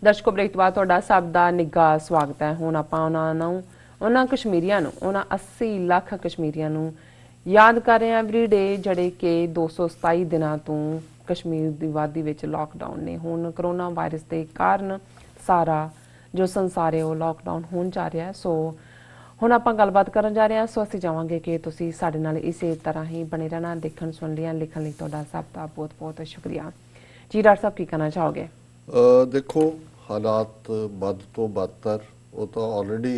ਦਰਸ਼ਕੋ break ਤੋਂ ਬਾਅਦ ਤੁਹਾਡਾ ਸਭ ਦਾ ਨਿੱਘਾ ਸਵਾਗਤ ਹੈ। ਹੁਣ ਆਪਾਂ ਉਹਨਾਂ ਕਸ਼ਮੀਰੀਆਂ ਨੂੰ 80 ਲੱਖ ਕਸ਼ਮੀਰੀਆਂ ਨੂੰ ਯਾਦ ਕਰ ਰਹੇ ਹਾਂ ਐਵਰੀ ਡੇ, ਜਿਹੜੇ ਕਿ 227 ਦਿਨਾਂ ਤੋਂ ਕਸ਼ਮੀਰ ਦੀ ਵਾਦੀ ਵਿੱਚ ਲਾਕਡਾਊਨ ਨੇ। ਹੁਣ ਕਰੋਨਾ ਵਾਇਰਸ ਦੇ ਕਾਰਨ ਸਾਰਾ ਜੋ ਸੰਸਾਰ ਹੈ ਉਹ ਲਾਕਡਾਊਨ ਹੋਣ ਜਾ ਰਿਹਾ ਹੈ। ਸੋ ਹੁਣ ਆਪਾਂ ਗੱਲਬਾਤ ਕਰਨ ਜਾ ਰਹੇ ਹਾਂ। ਸੋ ਅਸੀਂ ਚਾਹਾਂਗੇ ਕਿ ਤੁਸੀਂ ਸਾਡੇ ਨਾਲ ਇਸੇ ਤਰ੍ਹਾਂ ਹੀ ਬਣੇ ਰਹਿਣਾ। ਦੇਖਣ ਸੁਣ ਲਿਆ ਲਿਖਣ ਲਈ ਤੁਹਾਡਾ ਸਭ ਦਾ ਬਹੁਤ ਬਹੁਤ ਸ਼ੁਕਰੀਆ ਜੀ। ਡਾਕਟਰ ਸਾਹਿਬ ਕੀ ਕਹਿਣਾ ਚਾਹੋਗੇ? देखो हालात बद तो बदतर वो तो ऑलरेडी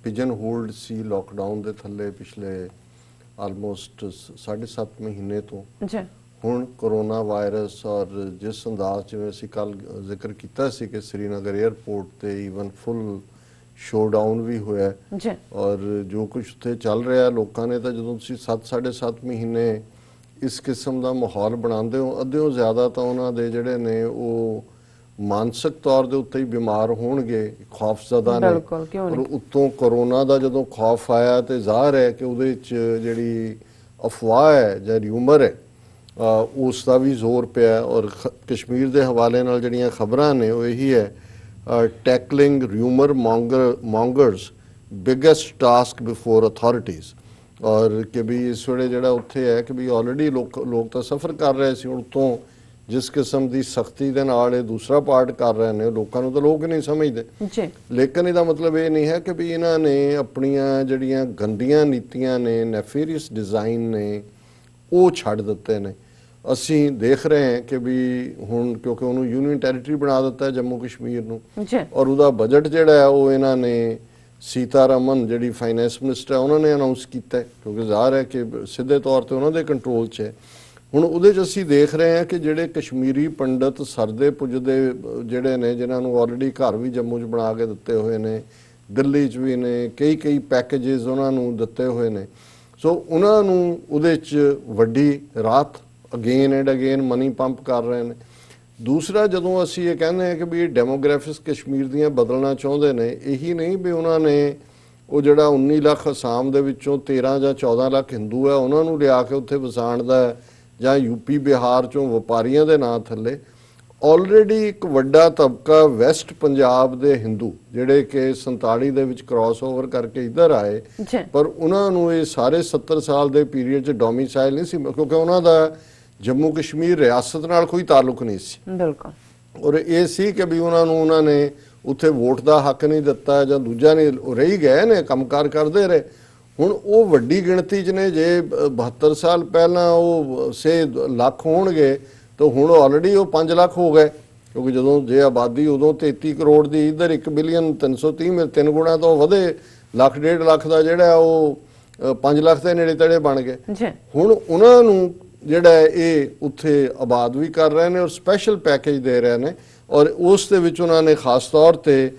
पिजन होल्ड सी लॉकडाउन के थले पिछले आलमोस्ट 7.5 महीने तो हुण कोरोना वायरस और जिस अंदाज जिवें असीं कल जिक्र किया सी कि श्रीनगर एयरपोर्ट ते ईवन फुल शोडाउन भी होया और जो कुछ उत्थे चल रहा लोगों ने तो जदों तुसीं 7-7.5 महीने इस किस्म का माहौल बनाते हो अद्धों ज़्यादा तो उन्होंने जिहड़े ने वो मानसिक तौर के उत्ते ही बीमार होणगे, खौफजदा ने। और उत्तों कोरोना का जो खौफ आया तो ज़ाहिर है कि उहदे च जिहड़ी अफवाह है जां र्यूमर है उसका भी जोर पिया। और कश्मीर के हवाले नाल जिहड़ियां खबरां ने वो यही है tackling rumour mongers biggest task before authorities. और कि भी इस वे जो उत्थे है कि भी ऑलरेडी लोग तो सफ़र कर रहे थे, उतों जिस किस्म की सख्ती के नाल दूसरा पार्ट कर रहे हैं लोगों तो लोग नहीं समझते। लेकिन इसका मतलब ये नहीं है कि भी इन्होंने अपनिया जड़ियाँ गंदियां नीतियां ने, नेफेरियस डिज़ाइन ने वो छड़ दिते ने। असी देख रहे हैं कि भी हुण क्योंकि उन्होंने यूनियन टैरीटरी बना दिता है जम्मू कश्मीर नूं, और उसका बजट जिहड़ा है वो इन्होंने सीतारमन जिहड़ी फाइनैंस मिनिस्टर है उन्होंने अनाउंस किया, क्योंकि ज़ाहिर है कि सीधे तौर पर उन्होंने कंट्रोल च है। हुण उहदे च असीं देख रहे हैं कि जिहड़े कश्मीरी पंडित सरदे पुजदे जिहड़े ने जिन्हां नूं ऑलरेडी घर भी जम्मू च बना के दिते हुए ने, दिल्ली च भी ने, कई पैकेजेस उन्हां नूं दिते हुए ने। सो उन्हां नूं उहदे च वड्डी राहत again and again money pump कर रहे हैं। दूसरा जदों असीं ये कहंदे हैं कि भी डेमोग्राफिक्स कश्मीर दीयां बदलना चाहुंदे ने, यही नहीं भी उन्हां ने वो जिहड़ा 19 लाख आसाम दे विचों 13 ਜਾਂ 14 लाख हिंदू है उन्हां नूं लिया के उत्थे वसाण दा ਜਾਂ यूपी बिहार चों ਵਪਾਰੀਆਂ ਦੇ ਨਾਂ ਥੱਲੇ ऑलरेडी एक वड्डा तबका वैसट पंजाब ਦੇ हिंदू ਜਿਹੜੇ कि 47 ਦੇ ਵਿੱਚ क्रॉस ओवर करके इधर आए, पर ਉਹਨਾਂ ਨੂੰ ਇਹ ਸਾਰੇ 70 ਸਾਲ ਦੇ ਪੀਰੀਅਡ 'ਚ ਡੋਮਿਸਾਈਲ ਨਹੀਂ ਸੀ, ਕਿਉਂਕਿ ਉਹਨਾਂ ਦਾ ਜੰਮੂ ਕਸ਼ਮੀਰ ਰਿਆਸਤ ਨਾਲ ਕੋਈ ਤਾਲੁਕ ਨਹੀਂ ਸੀ। ਬਿਲਕੁਲ। ਔਰ ਇਹ ਸੀ ਕਿ ਵੀ ਉਹਨਾਂ ਨੇ ਉੱਥੇ ਵੋਟ ਦਾ ਹੱਕ ਨਹੀਂ ਦਿੱਤਾ ਜਾਂ ਦੂਜਾ ਨਹੀਂ, ਰਹੀ ਗਏ ਨੇ ਕੰਮਕਾਰ ਕਰਦੇ ਰਹੇ। ਹੁਣ ਉਹ ਵੱਡੀ ਗਿਣਤੀ 'ਚ ਨੇ, ਜੇ 72 ਸਾਲ ਪਹਿਲਾਂ ਉਹ ਸੇ ਲੱਖ ਹੋਣਗੇ ਤਾਂ ਹੁਣ ਆਲਰੇਡੀ ਉਹ 5 ਲੱਖ ਹੋ ਗਏ, ਕਿਉਂਕਿ ਜਦੋਂ ਜੇ ਆਬਾਦੀ ਉਦੋਂ 33 ਕਰੋੜ ਦੀ, ਇੱਧਰ 1 ਬਿਲੀਅਨ 330 3 ਗੁਣਾ ਤੋਂ ਵਧੇ, ਲੱਖ 1.5 ਲੱਖ ਦਾ ਜਿਹੜਾ ਉਹ 5 ਲੱਖ ਦੇ ਨੇੜੇ ਤੇੜੇ ਬਣ ਗਏ। ਹੁਣ ਉਹਨਾਂ ਨੂੰ ਜਿਹੜਾ ਇਹ ਉੱਥੇ ਆਬਾਦ ਵੀ ਕਰ ਰਹੇ ਨੇ ਔਰ ਸਪੈਸ਼ਲ ਪੈਕੇਜ ਦੇ ਰਹੇ ਨੇ, ਔਰ ਉਸ ਦੇ ਵਿੱਚ ਉਹਨਾਂ ਨੇ ਖਾਸ ਤੌਰ 'ਤੇ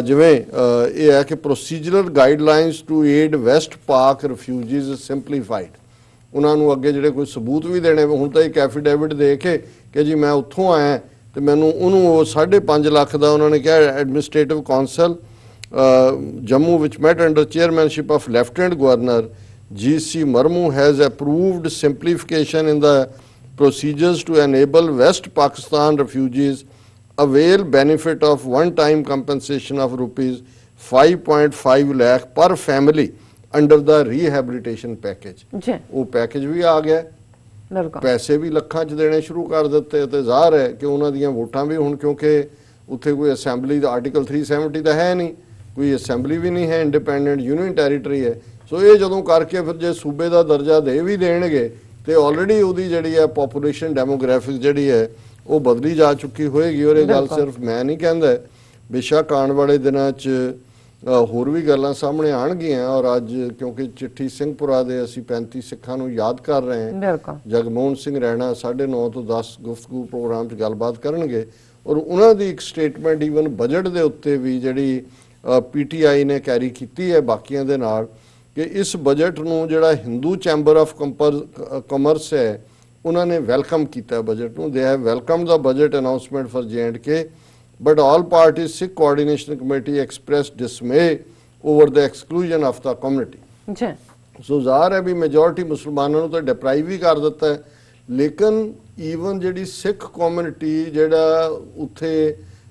ਜਿਵੇਂ ਇਹ ਹੈ ਕਿ procedural guidelines to aid west Pak refugees simplified. ਉਹਨਾਂ ਨੂੰ ਅੱਗੇ ਜਿਹੜੇ ਕੋਈ ਸਬੂਤ ਵੀ ਦੇਣੇ, ਹੁਣ ਤਾਂ ਇੱਕ ਐਫੀਡੇਵਿਟ ਦੇ ਕੇ ਕਿ ਜੀ ਮੈਂ ਉੱਥੋਂ ਆਇਆ ਤੇ ਮੈਨੂੰ ਉਹਨੂੰ ਉਹ 5.5 ਲੱਖ ਦਾ ਉਹਨਾਂ ਨੇ ਕਿਹਾ ਐਡਮਿਨਿਸਟ੍ਰੇਟਿਵ ਕੌਂਸਲ ਜੰਮੂ ਵਿੱਚ met under chairmanship of lieutenant governor G.C. Marmu has approved simplification in the procedures to enable West Pakistan refugees avail benefit of one-time compensation of rupees 5.5 lakh per family under the rehabilitation package। वो package भी आ गया, पैसे भी ਲੱਖਾਂ 'ਚ ਦੇਣੇ ਸ਼ੁਰੂ ਕਰ ਦਿੱਤੇ ਤੇ ਜ਼ਾਹਰ ਹੈ ਕਿ ਉਹਨਾਂ ਦੀਆਂ ਵੋਟਾਂ ਵੀ ਹੁਣ, ਕਿਉਂਕਿ ਉੱਥੇ ਕੋਈ ਅਸੈਂਬਲੀ ਦਾ ਆਰਟੀਕਲ 370 ਤਾਂ ਹੈ ਨਹੀਂ, ਕੋਈ ਅਸੈਂਬਲੀ ਵੀ ਨਹੀਂ ਹੈ, ਇੰਡੀਪੈਂਡੈਂਟ ਯੂਨੀਅਨ ਟੈਰੀਟਰੀ ਹੈ। ਸੋ ਇਹ ਜਦੋਂ ਕਰਕੇ ਫਿਰ ਜੇ ਸੂਬੇ ਦਾ ਦਰਜਾ ਦੇ ਵੀ ਦੇਣਗੇ ਤੇ ਆਲਰੇਡੀ ਉਹਦੀ ਜਿਹੜੀ ਹੈ ਪੋਪੂਲੇਸ਼ਨ ਡੈਮੋਗ੍ਰਾਫਿਕ ਜਿਹੜੀ ਹੈ ਉਹ ਬਦਲੀ ਜਾ ਚੁੱਕੀ ਹੋਏਗੀ। ਔਰ ਇਹ ਗੱਲ ਸਿਰਫ ਮੈਂ ਨਹੀਂ ਕਹਿੰਦਾ, ਬੇਸ਼ੱਕ ਆਉਣ ਵਾਲੇ ਦਿਨਾਂ 'ਚ ਹੋਰ ਵੀ ਗੱਲਾਂ ਸਾਹਮਣੇ ਆਉਣਗੀਆਂ। ਔਰ ਅੱਜ ਕਿਉਂਕਿ ਚਿੱਠੀ ਸਿੰਘਪੁਰਾ ਦੇ ਅਸੀਂ 35 ਸਿੱਖਾਂ ਨੂੰ ਯਾਦ ਕਰ ਰਹੇ ਹਾਂ, ਜਗਮੋਹਨ ਸਿੰਘ ਰਹਿਣਾ 9:30 ਤੋਂ 10 ਗੁਫ਼ਤਗੂ ਪ੍ਰੋਗਰਾਮ 'ਚ ਗੱਲਬਾਤ ਕਰਨਗੇ। ਔਰ ਉਹਨਾਂ ਦੀ ਇੱਕ ਸਟੇਟਮੈਂਟ ਈਵਨ ਬਜਟ ਦੇ ਉੱਤੇ ਵੀ ਜਿਹੜੀ PTI ਨੇ ਕੈਰੀ ਕੀਤੀ ਹੈ ਬਾਕੀਆਂ ਦੇ ਨਾਲ, ਕਿ ਇਸ ਬਜਟ ਨੂੰ ਜਿਹੜਾ ਹਿੰਦੂ ਚੈਂਬਰ ਆਫ ਕਮਰਸ ਹੈ ਉਹਨਾਂ ਨੇ ਵੈਲਕਮ ਕੀਤਾ ਬਜਟ ਨੂੰ। They have ਵੈਲਕਮਡ the budget announcement for J&K, but all parties Sikh coordination committee expressed dismay over the exclusion of the community। ਸੋ ਜ਼ਾਹਰ ਹੈ ਵੀ ਮੈਜੋਰਿਟੀ ਮੁਸਲਮਾਨਾਂ ਨੂੰ ਤਾਂ ਡਿਪਰਾਈਵ ਵੀ ਕਰ ਦਿੱਤਾ ਹੈ, ਲੇਕਿਨ ਈਵਨ ਜਿਹੜੀ ਸਿੱਖ ਕਮਿਊਨਿਟੀ ਜਿਹੜਾ ਉੱਥੇ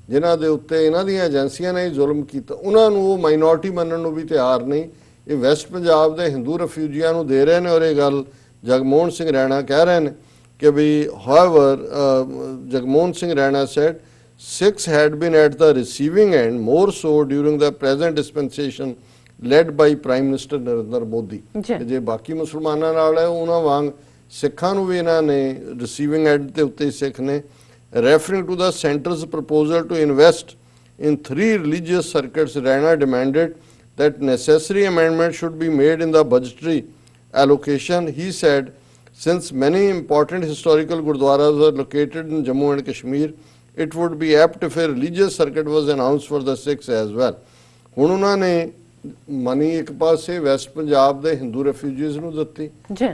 ਜਿਨ੍ਹਾਂ ਦੇ ਉੱਤੇ ਇਹਨਾਂ ਦੀਆਂ ਏਜੰਸੀਆਂ ਨੇ ਜ਼ੁਲਮ ਕੀਤਾ, ਉਹਨਾਂ ਨੂੰ ਉਹ ਮਾਈਨੋਰਟੀ ਮੰਨਣ ਨੂੰ ਵੀ ਤਿਆਰ ਨਹੀਂ। ਇਹ ਵੈਸਟ ਪੰਜਾਬ ਦੇ ਹਿੰਦੂ ਰਿਫਿਊਜੀਆਂ ਨੂੰ ਦੇ ਰਹੇ ਨੇ, ਔਰ ਇਹ ਗੱਲ ਜਗਮੋਹਨ ਸਿੰਘ ਰੈਣਾ ਕਹਿ ਰਹੇ ਨੇ ਕਿ ਵੀ however Jagmohan Singh Raina said Sikhs had been at the receiving end more so during the present dispensation led by Prime Minister Narendra Modi। ਜੇ ਬਾਕੀ ਮੁਸਲਮਾਨਾਂ ਨਾਲ ਹੈ ਉਹਨਾਂ ਵਾਂਗ ਸਿੱਖਾਂ ਨੂੰ ਵੀ ਇਹਨਾਂ ਨੇ ਰਿਸੀਵਿੰਗ ਐਂਡ ਦੇ ਉੱਤੇ ਸਿੱਖ ਨੇ। Referring to the centre's proposal to invest in 3 religious circuits, Rana demanded that necessary amendments should be made in the budgetary allocation. He said, since many important historical gurdwaras are located in Jammu and Kashmir, it would be apt if a religious circuit was announced for the Sikhs as well। ਹੁਣ ਉਹਨਾਂ ਨੇ money ਇੱਕ ਪਾਸੇ West Punjab ਦੇ Hindu refugees ਨੂੰ ਦਿੱਤੀ,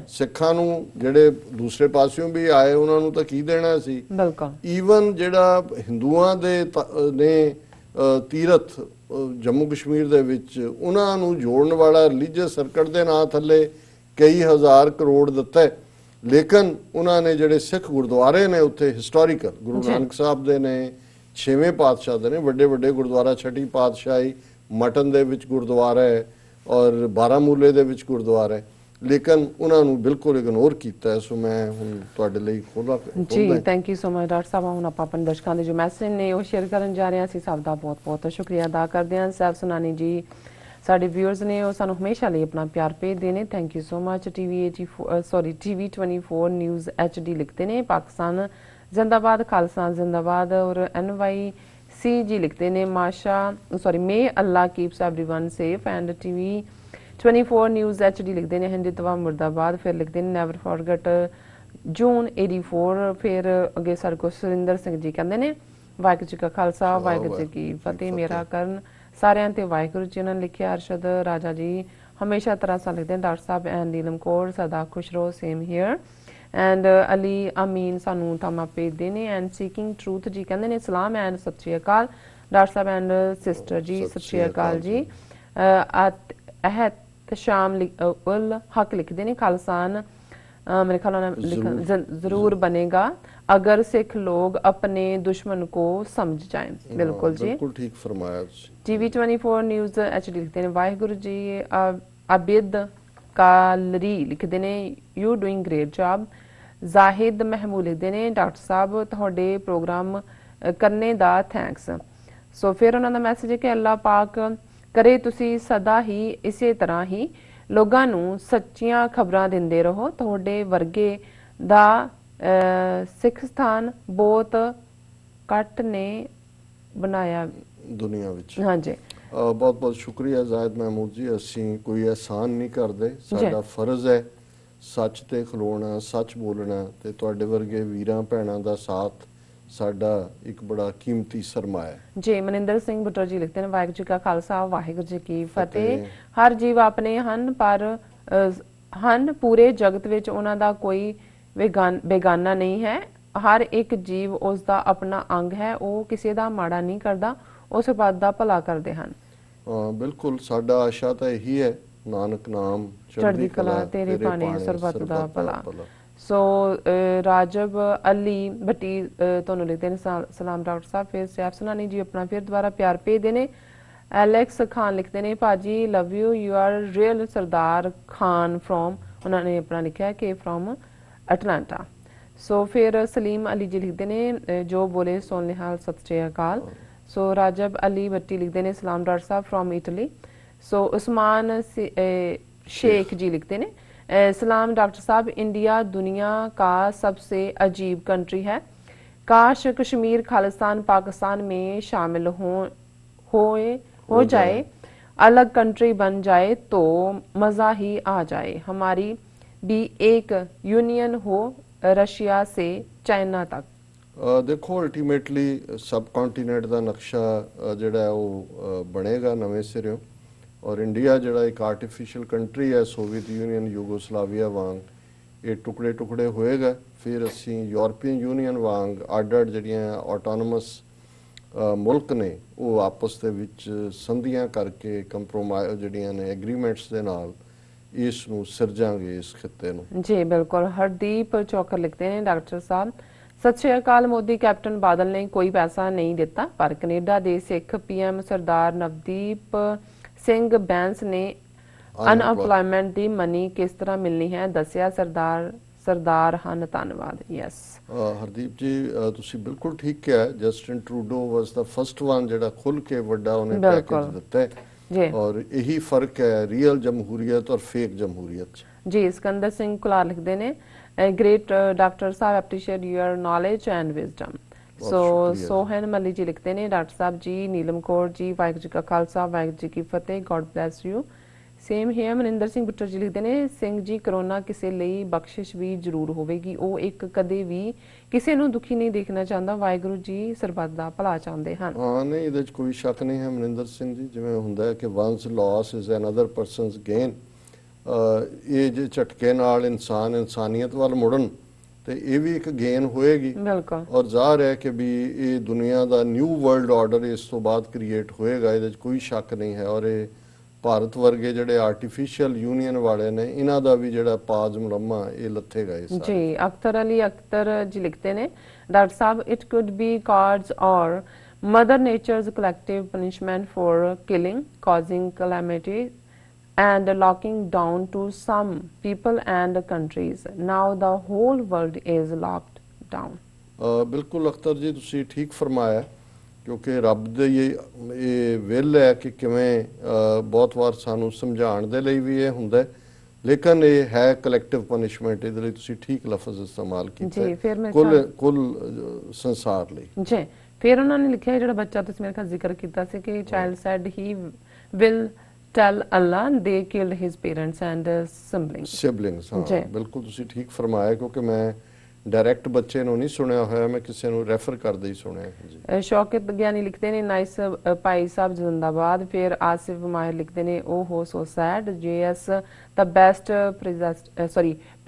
ਸਿੱਖਾਂ ਨੂੰ ਜਿਹੜੇ ਦੂਸਰੇ ਪਾਸਿਓਂ ਵੀ ਆਏ ਉਹਨਾਂ ਨੂੰ ਤਾਂ ਕੀ ਦੇਣਾ ਸੀ। ਬਿਲਕੁਲ ਈਵਨ ਜਿਹੜਾ ਹਿੰਦੂਆਂ ਦੇ ਨੇ ਤੀਰਥ ਜੰਮੂ ਕਸ਼ਮੀਰ ਦੇ ਵਿੱਚ ਉਹਨਾਂ ਨੂੰ ਜੋੜਨ ਵਾਲਾ ਰਿਲੀਜੀਅਸ ਸਰਕਟ ਦੇ ਨਾਂ ਥੱਲੇ ਕਈ ਹਜ਼ਾਰ ਕਰੋੜ ਦਿੱਤਾ, ਲੇਕਿਨ ਉਹਨਾਂ ਨੇ ਜਿਹੜੇ ਸਿੱਖ ਗੁਰਦੁਆਰੇ ਨੇ ਉੱਥੇ ਹਿਸਟੋਰੀਕਲ ਗੁਰੂ ਨਾਨਕ ਸਾਹਿਬ ਦੇ ਨੇ, 6ਵੇਂ ਪਾਤਸ਼ਾਹ ਦੇ ਨੇ, ਵੱਡੇ ਵੱਡੇ ਗੁਰਦੁਆਰਾ, ਛਠੀ ਪਾਤਸ਼ਾਹੀ ਮਟਨ ਦੇ ਵਿੱਚ ਗੁਰਦੁਆਰਾ ਹੈ ਔਰ ਬਾਰਾਮੂਲੇ ਦੇ ਵਿੱਚ ਗੁਰਦੁਆਰਾ ਹੈ, ਲੇਕਿਨ ਉਹਨਾਂ ਨੂੰ ਬਿਲਕੁਲ ਇਗਨੋਰ ਕੀਤਾ। ਸੋ ਮੈਂ ਹੁਣ ਤੁਹਾਡੇ ਲਈ ਖੋਲ੍ਹਾਂ ਜੀ। Thank you so much doctor ਸਾਹਿਬ। ਹੁਣ ਆਪਾਂ ਆਪਣੇ ਦਰਸ਼ਕਾਂ ਦੇ ਜੋ ਮੈਸੇਜ ਨੇ ਉਹ ਸ਼ੇਅਰ ਕਰਨ ਜਾ ਰਹੇ ਹਾਂ। ਅਸੀਂ ਸਭ ਦਾ ਬਹੁਤ ਬਹੁਤ ਸ਼ੁਕਰੀਆ ਅਦਾ ਕਰਦੇ ਹਾਂ। ਸੈਫ ਸੁਨਾਨੀ ਜੀ ਸਾਡੇ ਵਿਊਅਰਸ ਨੇ, ਉਹ ਸਾਨੂੰ ਹਮੇਸ਼ਾ ਲਈ ਆਪਣਾ ਪਿਆਰ ਭੇਜਦੇ ਨੇ। Thank you so much. TV24 news HD ਲਿਖਦੇ ਨੇ, ਪਾਕਿਸਤਾਨ ਜ਼ਿੰਦਾਬਾਦ, ਖਾਲਸਾ ਜ਼ਿੰਦਾਬਾਦ। ਔਰ NYC ਜੀ ਲਿਖਦੇ ਨੇ, may Allah keeps everyone safe। And TV24 news HD ਲਿਖਦੇ ਨੇ, ਹਿੰਦੁਤਵਾ ਮੁਰਦਾਬਾਦ। ਫਿਰ ਲਿਖਦੇ ਨੇ ਨੈਵਰ ਫॉरगेट ਜੂਨ 84। ਫਿਰ ਅੱਗੇ ਸਾਡੇ ਕੋਲ ਸੁਰਿੰਦਰ ਸਿੰਘ ਜੀ ਕਹਿੰਦੇ ਨੇ, ਵਾਹਿਗੁਰੂ ਜੀ ਕਾ ਖਾਲਸਾ ਵਾਹਿਗੁਰੂ ਜੀ ਕੀ ਫਤਿਹ। ਮੇਰਾ ਕਰਨ ਸਾਰਿਆਂ ਤੇ ਵਾਹਿਗੁਰੂ ਜੀ ਨੇ ਲਿਖਿਆ। ਅਰਸ਼ਦ ਰਾਜਾ ਜੀ ਹਮੇਸ਼ਾ ਤਰ੍ਹਾਂ ਸਾਂ ਲਿਖਦੇ ਨੇ, doctor Sahib and Neelam Kaur ਸਦਾ ਖੁਸ਼ ਰਹੋ, same here. And Ali Amin ਸਾਨੂੰ ਥਾਮਾ ਭੇਜਦੇ ਨੇ। ਐਂਡ ਸੀਕਿੰਗ ਟਰੂਥ ਜੀ ਕਹਿੰਦੇ ਨੇ, ਸਲਾਮ ਐਂਡ ਸਤਿ ਸ਼੍ਰੀ ਅਕਾਲ ਡਾਕਟਰ ਸਾਹਿਬ ਐਂਡ ਸਿਸਟਰ ਜੀ, ਸਤਿ ਸ਼੍ਰੀ ਅਕਾਲ ਜੀ। ਸ਼ਾਮ ਉਲ ਹਕ ਲਿਖਦੇ ਨੇ, ਖਾਲਸਾਨ मेरे ख्याल जरूर बनेगा अगर सिख लोग अपने दुश्मन को समझ जाएं। बिल्कुल जी, बिल्कुल ठीक फरमाया। TV24 न्यूज़ HD लिखते हैं, वाहिगुरु जी। आबिद कालरी लिखते हैं, you doing great job. Zahid Mahmood लिखते हैं, डॉक्टर साहब तुहाडे प्रोग्राम करने दा थैंक्स। सो फिर उन्होंने दा मैसेज है कि अल्लाह पाक करे तुसी सदा ही इसे तरह ही ਲੋਕਾਂ ਨੂੰ ਸੱਚੀਆਂ ਖਬਰਾਂ ਦਿੰਦੇ ਰਹੋ। ਤੁਹਾਡੇ ਵਰਗੇ ਦਾ ਸਿੱਖ ਸਥਾਨ ਬਹੁਤ ਘੱਟ ਨੇ ਬਣਾਇਆ ਦੁਨੀਆ ਵਿੱਚ। ਹਾਂਜੀ, ਬਹੁਤ ਬਹੁਤ ਸ਼ੁਕਰੀਆ ਜ਼ਾਹਿਦ ਮਹਿਮੂਦ ਜੀ। ਅਸੀਂ ਕੋਈ ਅਹਿਸਾਨ ਨਹੀਂ ਕਰਦੇ, ਸਾਡਾ ਫਰਜ਼ ਹੈ ਸੱਚ ਤੇ ਖਲੋਣਾ, ਸੱਚ ਬੋਲਣਾ, ਤੇ ਤੁਹਾਡੇ ਵਰਗੇ ਵੀਰਾਂ ਭੈਣਾਂ ਦਾ ਸਾਥ ਸਾਡਾ ਇੱਕ ਬੜਾ ਕੀਮਤੀ ਸਰਮਾਇਆ ਜੀ। ਮਨਿੰਦਰ ਸਿੰਘ ਬੁੱਟਰ ਜੀ ਲਿਖਦੇ ਨੇ, ਵਾਹਿਗੁਰੂ ਜੀ ਕਾ ਖਾਲਸਾ ਵਾਹਿਗੁਰੂ ਜੀ ਕੀ ਫਤਿਹ। ਹਰ ਜੀਵ ਆਪਣੇ ਹਨ, ਪਰ ਹਨ ਪੂਰੇ ਜਗਤ ਵਿੱਚ ਉਹਨਾਂ ਦਾ ਕੋਈ ਬੇਗਾਨਾ ਨਹੀਂ ਹੈ। ਹਰ ਇੱਕ ਜੀਵ ਉਸ ਦਾ ਆਪਣਾ ਅੰਗ ਹੈ, ਉਹ ਕਿਸੇ ਦਾ ਮਾੜਾ ਨਹੀਂ ਕਰਦਾ, ਉਸ ਬਾਤ ਦਾ ਭਲਾ ਕਰਦੇ ਹਨ। ਬਿਲਕੁਲ, ਸਾਡਾ ਆਸ਼ਾ ਤਾਂ ਇਹੀ ਹੈ, ਨਾਨਕ ਨਾਮ ਚੜ੍ਹਦੀ ਕਲਾ ਤੇਰੇ ਬਾਣੇ ਸਰਬੱਤ ਦਾ ਭਲਾ। ਸੋ ਰਾਜਬ ਅਲੀ ਭੱਟੀ ਤੁਹਾਨੂੰ ਲਿਖਦੇ ਨੇ, ਸਲਾਮ ਡਾਕਟਰ ਸਾਹਿਬ। ਫਿਰ ਸੈਫ ਸੁਨਾਨੀ ਜੀ ਆਪਣਾ ਫਿਰ ਦੁਬਾਰਾ ਪਿਆਰ ਭੇਜਦੇ ਨੇ। ਐਲੈਕਸ ਖਾਨ ਲਿਖਦੇ ਨੇ, ਭਾਜੀ love you, you are real Sardar Khan from, ਉਹਨਾਂ ਨੇ ਆਪਣਾ ਲਿਖਿਆ ਕਿ ਫਰੋਮ ਅਟਲਾਂਟਾ। ਸੋ ਫਿਰ ਸਲੀਮ ਅਲੀ ਜੀ ਲਿਖਦੇ ਨੇ, ਜੋ ਬੋਲੇ ਸੋਨ ਨਿਹਾਲ ਸਤਿ ਸ਼੍ਰੀ ਅਕਾਲ। ਸੋ ਰਾਜਬ ਅਲੀ ਭੱਟੀ ਲਿਖਦੇ ਨੇ, ਸਲਾਮ ਡਾਕਟਰ ਸਾਹਿਬ ਫਰੋਮ ਇਟਲੀ। ਸੋ ਉਸਮਾਨ शेख जी लिखते हैं, सलाम डॉक्टर साहब, इंडिया दुनिया का सबसे अजीब कंट्री है। काश कश्मीर खालिस्तान पाकिस्तान में शामिल हो जाए, अलग कंट्री बन जाए तो मज़ा ही आ जाए। हमारी भी एक यूनियन हो रशिया से चाइना तक। देखो अल्टीमेटली सब कॉन्टीनेंट का नक्शा जिहड़ा वो बनेगा नवें सिरों, और इंडिया जिहड़ा एक आर्टिफिशियल कंट्री है, सोवियत यूनियन यूगोस्लाविया वांग ये टुकड़े टुकड़े होएगा। फिर असी यूरोपीयन यूनियन वांग अड अड जिहड़ियां ऑटोनमस मुल्क ने वो आपस दे विच संधियां करके कंप्रोमाइज जिहड़ियां ने एग्रीमेंट्स दे नाल इस नूं सिरजांगे इस खित्ते नूं। जी बिल्कुल। हरदीप चौकर लिखते हैं, डॉक्टर साहब ਸਤਿ ਸ਼੍ਰੀ ਅਕਾਲ ਮੋਦੀ ਕੈਪਟਨ ਬਾਦਲ ਨੇ ਕੋਈ ਪੈਸਾ ਨਹੀਂ ਦਿੱਤਾ ਪਰ ਕੈਨੇਡਾ ਦੇ ਸਿੱਖ ਪੀਐਮ ਸਰਦਾਰ ਨਵਦੀਪ ਸਿੰਘ ਬੈਂਸ ਨੇ ਅਨਐਮਪਲੋਇਮੈਂਟ ਦੀ ਮਨੀ ਕਿਸ ਤਰ੍ਹਾਂ ਮਿਲਣੀ ਹੈ ਦੱਸਿਆ। ਸਰਦਾਰ ਹਨ ਧੰਨਵਾਦ। ਯੈਸ ਹਰਦੀਪ ਜੀ, ਤੁਸੀਂ ਬਿਲਕੁਲ ਠੀਕ ਕਿਹਾ। ਜਸਟਿਨ ਟਰੂਡੋ ਵਾਸ ਦਾ ਫਸਟ ਵਨ ਜਿਹੜਾ ਖੁੱਲ ਕੇ ਵੱਡਾ ਉਹਨੇ ਪੈਕੇਜ ਦਿੱਤਾ ਹੈ ਜੀ, ਔਰ ਇਹੀ ਫਰਕ ਹੈ ਰੀਅਲ ਜਮਹੂਰੀਅਤ ਔਰ ਫੇਕ ਜਮਹੂਰੀਅਤ 'ਚ। ਜੀ ਸਿਕੰਦਰ ਸਿੰਘ ਕੁਲਾਰ ਲਿਖਦੇ ਨੇ great doctor sahab appreciate your knowledge and wisdom. So Sohan Malli ji लिखते हैं डॉक्टर साहब जी नीलम कौर जी वाहिगुरू जी का खालसा वाहिगुरू जी की फतेह गॉड ब्लैस यू। सेम है मनिंदर सिंह बुट्टर जी लिखते हैं सिंह जी करोना किसी ਲਈ ਬਖਸ਼ਿਸ਼ ਵੀ ਜ਼ਰੂਰ ਹੋਵੇਗੀ ਉਹ ਇੱਕ ਕਦੇ ਵੀ ਕਿਸੇ ਨੂੰ ਦੁਖੀ ਨਹੀਂ ਦੇਖਣਾ ਚਾਹੁੰਦਾ ਵਾਹਿਗੁਰੂ ਜੀ ਸਰਬੱਤ ਦਾ ਭਲਾ ਚਾਹੁੰਦੇ ਹਨ। ਹਾਂ ਨਹੀਂ ਇਹਦੇ 'ਚ ਕੋਈ ਸ਼ੱਕ ਨਹੀਂ ਹੈ ਮਨਿੰਦਰ ਸਿੰਘ ਜੀ। ਜਿਵੇਂ ਹੁੰਦਾ ਹੈ ਕਿ one's loss is another person's gain, ਇਹ ਜੇ ਝਟਕੇ ਨਾਲ ਇਨਸਾਨੀਅਤ ਵੱਲ ਮੁੜਨ ਤੇ ਇਹ ਵੀ ਇੱਕ ਗੇਨ ਹੋਏਗੀ। ਬਿਲਕੁਲ। ਔਰ ਜ਼ਾਹਰ ਹੈ ਕਿ ਵੀ ਇਹ ਦੁਨੀਆ ਦਾ ਨਿਊ ਵਰਲਡ ਆਰਡਰ ਇਸ ਤੋਂ ਬਾਅਦ ਕ੍ਰੀਏਟ ਹੋਏਗਾ, ਇਹਦੇ 'ਚ ਕੋਈ ਸ਼ੱਕ ਨਹੀਂ ਹੈ। ਔਰ ਇਹ ਭਾਰਤ ਵਰਗੇ ਜਿਹੜੇ ਆਰਟੀਫੀਸ਼ੀਅਲ ਯੂਨੀਅਨ ਵਾਲੇ ਨੇ ਇਹਨਾਂ ਦਾ ਵੀ ਜਿਹੜਾ ਪਾਜ ਮੁਲੰਮਾ ਇਹ ਲੱਥੇਗਾ ਇਸ ਸਾਲ। ਜੀ ਅਖਤਰ ਅਲੀ ਅਖਤਰ ਜੀ ਲਿਖਤੇ ਨੇ doctor sahib it could be cards ਔਰ mother nature's collective punishment for killing causing calamity and locking down to some people and countries. Now the whole world is locked down. ਬਿਲਕੁਲ ਅਖਤਰ ਜੀ ਤੁਸੀਂ ਠੀਕ ਫਰਮਾਇਆ ਕਿਉਂਕਿ ਰੱਬ ਦੇ ਇਹ ਵਿਲ ਹੈ ਕਿ ਕਿਵੇਂ ਬਹੁਤ ਵਾਰ ਸਾਨੂੰ ਸਮਝਾਉਣ ਦੇ ਲਈ ਵੀ ਇਹ ਹੁੰਦਾ ਲੇਕਿਨ ਇਹ ਹੈ ਕਲੈਕਟਿਵ ਪਨਿਸ਼ਮੈਂਟ। ਇਹਦੇ ਲਈ ਤੁਸੀਂ ਠੀਕ ਲਫ਼ਜ਼ ਇਸਤੇਮਾਲ ਕੀਤਾ ਜੀ। ਫਿਰ ਮੈਂ ਕੁੱਲ ਸੰਸਾਰ ਲਈ। ਜੀ ਫਿਰ ਉਹਨਾਂ ਨੇ ਲਿਖਿਆ ਜਿਹੜਾ ਬੱਚਾ ਤੁਸੀਂ ਮੇਰੇ ਖਿਆਲ ਜ਼ਿਕਰ ਕੀਤਾ ਸੀ ਕਿ child said he will tell Allah they killed his parents and siblings। ਹਾਂ ਬਿਲਕੁਲ ਤੁਸੀਂ ਠੀਕ ਫਰਮਾਇਆ ਕਿਉਂਕਿ ਮੈਂ ਡਾਇਰੈਕਟ ਬੱਚੇ ਨੂੰ ਨਹੀਂ ਸੁਣਿਆ ਹੋਇਆ, ਮੈਂ ਕਿਸੇ ਨੂੰ ਰੈਫਰ ਕਰਦੇ ਹੀ ਸੁਣਿਆ ਜੀ। ਸ਼ੌਕਤ ਗਿਆਨੀ ਲਿਖਦੇ ਨੇ ਨਾਈਸ ਭਾਈ ਸਾਹਿਬ ਜ਼ਿੰਦਾਬਾਦ। ਫਿਰ ਆਸਿਫ ਮਾਹਿਰ ਲਿਖਦੇ ਨੇ ਓ ਹੋ so said GS the best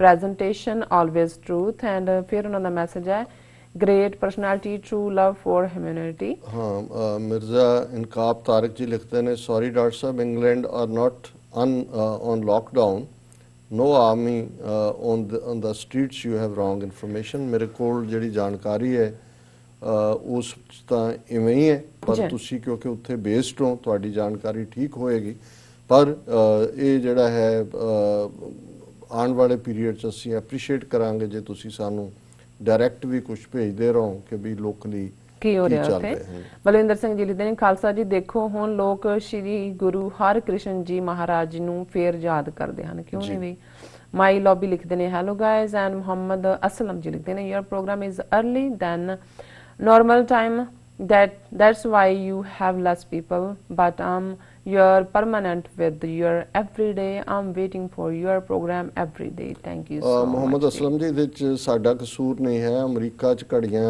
presentation always truth and ਫਿਰ ਉਹਨਾਂ ਦਾ ਮੈਸੇਜ ਹੈ great personality true love for humanity। हाँ मिर्जा इनकाब तारिक जी लिखते हैं सॉरी डॉक्टर साहब England are not on lockdown no army on the streets you have wrong information। मेरे कोल ਜਿਹੜੀ ਜਾਣਕਾਰੀ ਹੈ ਉਸ ਤਾਂ ਇਵੇਂ ਹੀ ਹੈ ਪਰ ਤੁਸੀਂ ਕਿਉਂਕਿ ਉੱਥੇ ਬੇਸਡ ਹੋ ਤੁਹਾਡੀ ਜਾਣਕਾਰੀ ਠੀਕ ਹੋਏਗੀ ਪਰ ਇਹ ਜਿਹੜਾ ਹੈ ਆਉਣ ਵਾਲੇ ਪੀਰੀਅਡ 'ਚ ਅਸੀਂ ਐਪਰੀਸ਼ੀਏਟ ਕਰਾਂਗੇ ਜੇ ਤੁਸੀਂ ਸਾਨੂੰ ਡਾਇਰੈਕਟ ਵੀ ਕੁਝ ਭੇਜਦੇ ਰਹੋ ਕਿ ਵੀ ਲੋਕਲੀ ਕੀ ਹੋ ਰਿਹਾ ਉੱਥੇ। ਬਲਵਿੰਦਰ ਸਿੰਘ ਜੀ ਲਿਖਦੇ ਨੇ ਖਾਲਸਾ ਜੀ ਦੇਖੋ ਹੁਣ ਲੋਕ ਸ਼੍ਰੀ ਗੁਰੂ ਹਰਕ੍ਰਿਸ਼ਨ ਜੀ ਮਹਾਰਾਜ ਨੂੰ ਫੇਰ ਯਾਦ ਕਰਦੇ ਹਨ ਕਿਉਂ ਨਹੀਂ ਵੀ। ਮਾਈ ਲੌਬੀ ਲਿਖਦੇ ਨੇ hello guys and Muhammad Aslam ji ਲਿਖਦੇ ਨੇ your programme is early than normal time that's why you have less people but you're permanent with your every day I'm waiting for your program every day thank you so much। Muhammad Aslam ji ਇਹਦੇ 'ਚ ਸਾਡਾ ਕਸੂਰ ਨਹੀਂ ਹੈ। America 'ਚ ਘੜੀਆਂ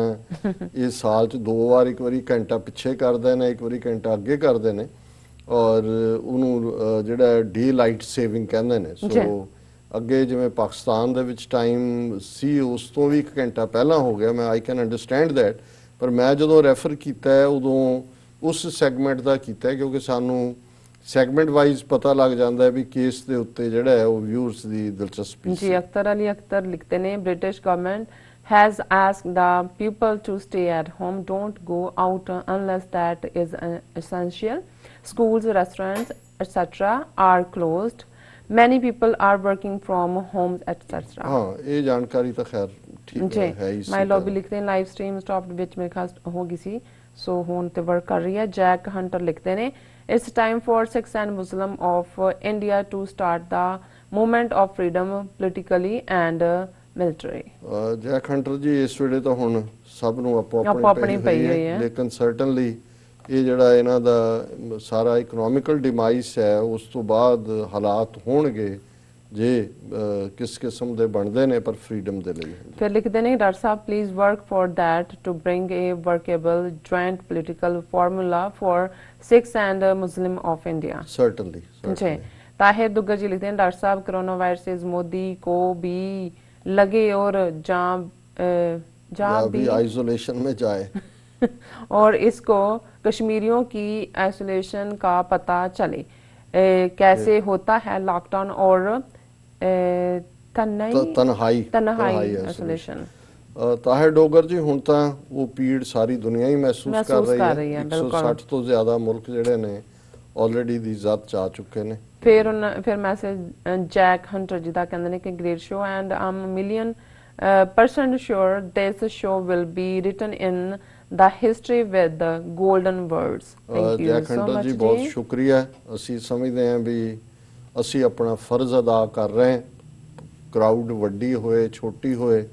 ਇਹ ਸਾਲ 'ਚ 2 ਵਾਰ ਇੱਕ ਵਾਰੀ ਘੰਟਾ ਪਿੱਛੇ ਕਰਦੇ ਨੇ ਇੱਕ ਵਾਰੀ ਘੰਟਾ ਅੱਗੇ ਕਰਦੇ ਨੇ ਔਰ ਉਹਨੂੰ ਜਿਹੜਾ ਡੇ ਲਾਈਟ ਸੇਵਿੰਗ ਕਹਿੰਦੇ ਨੇ। ਸੋ ਅੱਗੇ ਜਿਵੇਂ ਪਾਕਿਸਤਾਨ ਦੇ ਵਿੱਚ ਟਾਈਮ ਸੀ ਉਸ ਤੋਂ ਵੀ 1 ਘੰਟਾ ਪਹਿਲਾਂ ਹੋ ਗਿਆ। ਮੈਂ ਆਈ ਕੈਨ ਅੰਡਰਸਟੈਂਡ ਦੈਟ ਪਰ ਮੈਂ ਜਦੋਂ ਰੈਫਰ ਕੀਤਾ ਹੈ ਉਦੋਂ ਉਸ ਸੈਗਮੈਂਟ ਦਾ ਕੀਤਾ ਕਿਉਂਕਿ ਸਾਨੂੰ ਸੈਗਮੈਂਟ ਵਾਈਜ਼ ਪਤਾ ਲੱਗ ਜਾਂਦਾ ਹੈ ਵੀ ਕੇਸ ਦੇ ਉੱਤੇ ਜਿਹੜਾ ਹੈ ਉਹ ਵਿਊਅਰਸ ਦੀ ਦਿਲਚਸਪੀ ਜੀ। ਅਖਤਰ ਅਲੀ ਅਖਤਰ ਲਿਖਤੇ ਨੇ British government has asked the people to stay at home don't go out unless that is essential schools restaurants etc are closed many people are working from homes etc। ਹਾਂ ਇਹ ਜਾਣਕਾਰੀ ਤਾਂ ਖੈਰ ਠੀਕ ਹੈ ਹੀ ਸੀ। ਮਾਈ ਲੌਬੀ ਲਿਖਦੇ ਨੇ ਲਾਈਵ ਸਟ੍ਰੀਮ ਸਟਾਪਡ ਵਿੱਚ ਮੇਰੇ ਖਾਸ ਹੋ ਗਈ ਸੀ ਸੋ ਹੁਣ ਤੇ ਵਰਕ ਕਰ ਰਹੀ ਹੈ। ਜੈਕ ਹੰਟਰ ਲਿਖਦੇ ਨੇ it's time for Sikhs and Muslim of India to start the movement of freedom politically and military। Jack hunter ਜੀ ਇਸ ਵੇਲੇ ਤਾਂ ਹੁਣ ਸਭ ਨੂੰ ਆਪੋ ਆਪਣੀ ਪਈ ਹੋਈ ਹੈ ਲੇਕਿਨ ਸਰਟਨਲੀ ਇਹ ਜਿਹੜਾ ਇਹਨਾਂ ਦਾ ਸਾਰਾ ਇਕਨੋਮਿਕਲ ਡਿਮਾਈਸ ਹੈ ਉਸ ਤੋਂ ਬਾਅਦ ਹਾਲਾਤ ਹੋਣਗੇ ਜੇ ਕਿਸ ਕਿਸਮ ਦੇ ਬਣਦੇ ਨੇ ਪਰ ਫਰੀडम ਦੇ ਲਈ। ਫਿਰ ਲਿਖਦੇ ਨੇ doctor Sahib please work for that to bring a workable joint political formula for Sikhs and Muslim of India। certainly ji. Tahir Duggar ji लिखते हैं डॉक्टर साहब कोरोना वायरस इज मोदी को भी लगे और जहाँ भी आइसोलेशन में जाए और इसको कश्मीरियों की आइसोलेशन का पता चले कैसे होता है लॉकडाउन और तन्हाई आइसोलेशन। ਤਾਹਿਰ ਡੋਗਰ ਜੀ ਹੁਣ ਤਾਂ ਉਹ ਪੀੜ ਸਾਰੀ ਦੁਨੀਆ ਹੀ ਮਹਿਸੂਸ ਕਰ ਰਹੀ ਹੈ। 160 ਤੋਂ ਜ਼ਿਆਦਾ ਮੁਲਕ ਜਿਹੜੇ ਨੇ ਆਲਰੇਡੀ ਦੀ ਜ਼ਦ ਚ ਆ ਚੁੱਕੇ ਨੇ। ਫਿਰ ਮੈਸੇਜ ਜੈਕ ਹੰਟਰ ਜੀ ਦਾ ਕਹਿੰਦੇ ਨੇ ਕਿ great show and Aam million percent sure this show will be written in the history with the golden words. Thank you Jack so hunter much ਜੀ ਬਹੁਤ ਸ਼ੁਕਰੀਆ। ਅਸੀਂ ਸਮਝਦੇ ਹਾਂ ਵੀ ਅਸੀਂ ਆਪਣਾ ਫਰਜ਼ ਅਦਾ ਕਰ ਰਹੇ ਹਾਂ। ਕਰਾਊਡ ਵੱਡੀ ਹੋਏ ਛੋਟੀ ਹੋਏ,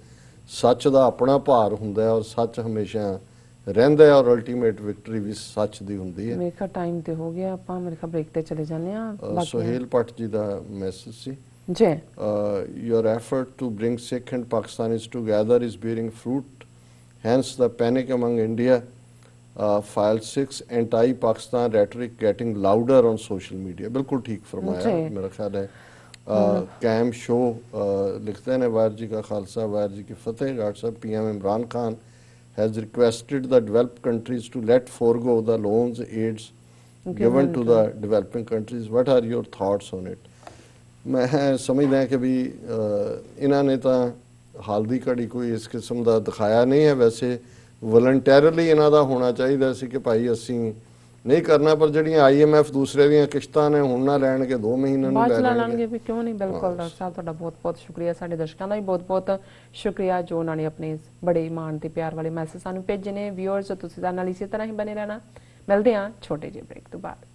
ਸੱਚ ਦਾ ਆਪਣਾ ਭਾਰ ਹੁੰਦਾ ਹੈ ਔਰ ਸੱਚ ਹਮੇਸ਼ਾ ਰਹਿੰਦਾ ਹੈ ਔਰ ਅਲਟੀਮੇਟ ਵਿਕਟਰੀ ਵੀ ਸੱਚ ਦੀ ਹੁੰਦੀ ਹੈ। ਮੇਰੇ ਖਾ ਟਾਈਮ ਤੇ ਹੋ ਗਿਆ, ਆਪਾਂ ਮੇਰੇ ਖਾ ਬ੍ਰੇਕ ਤੇ ਚਲੇ ਜਾਂਦੇ ਆ। ਸੁਹੇਲ ਭੱਟ ਜੀ ਦਾ ਮੈਸੇਜ ਸੀ ਜੀ, your effort to bring Sikh and Pakistanis together is bearing fruit, hence the panic among India, while Sikhs anti-Pakistan rhetoric getting louder on social media. बिल्कुल ठीक फरमाया मेरा ख्याल है। कैम शो लिखते हैं वाहिर जी का खालसा वाहिर जी की फतेह। डॉक्टर साहब PM Imran Khan has requested the developed countries to let forego the loans aids given to the developing countries. What are your thoughts on it? ਮੈਂ ਸਮਝਦਾ ਕਿ ਵੀ ਇਹਨਾਂ ਨੇ ਤਾਂ ਹਾਲ ਦੀ ਘੜੀ ਕੋਈ ਇਸ ਕਿਸਮ ਦਾ ਦਿਖਾਇਆ ਨਹੀਂ ਹੈ। ਵੈਸੇ ਵਲੰਟੈਰਲੀ ਇਹਨਾਂ ਦਾ ਹੋਣਾ ਚਾਹੀਦਾ ਸੀ ਕਿ ਭਾਈ ਅਸੀਂ ਨਹੀਂ ਕਰਨਾ, ਪਰ ਜਿਹੜੀਆਂ IMF ਦੂਸਰੇ ਦੀਆਂ ਕਿਸ਼ਤਾਂ ਨੇ ਹੁਣ ਨਾ ਲੈਣਗੇ 2 ਮਹੀਨੇ ਨੂੰ ਲੈ ਲੈਣਗੇ ਵੀ ਕਿਉਂ ਨਹੀਂ। ਬਿਲਕੁਲ ਡਾਕਟਰ ਸਾਹਿਬ ਤੁਹਾਡਾ ਬਹੁਤ ਬਹੁਤ ਸ਼ੁਕਰੀਆ। ਸਾਡੇ ਦਰਸ਼ਕਾਂ ਦਾ ਵੀ ਬਹੁਤ ਬਹੁਤ ਸ਼ੁਕਰੀਆ ਜੋ ਉਹਨਾਂ ਨੇ ਆਪਣੇ ਬੜੇ ਮਾਣ ਤੇ ਪਿਆਰ ਵਾਲੇ ਮੈਸੇਜ ਸਾਨੂੰ ਭੇਜੇ ਨੇ। ਵਿਊਅਰਸ ਤੁਸੀਂ ਸਾਡੇ ਨਾਲ ਇਸੇ ਤਰ੍ਹਾਂ ਹੀ ਬਣੇ ਰਹਿਣਾ। ਮਿਲਦੇ ਹਾਂ ਛੋਟੇ ਜਿਹੇ ਬ੍ਰੇਕ ਤੋਂ ਬਾਅਦ।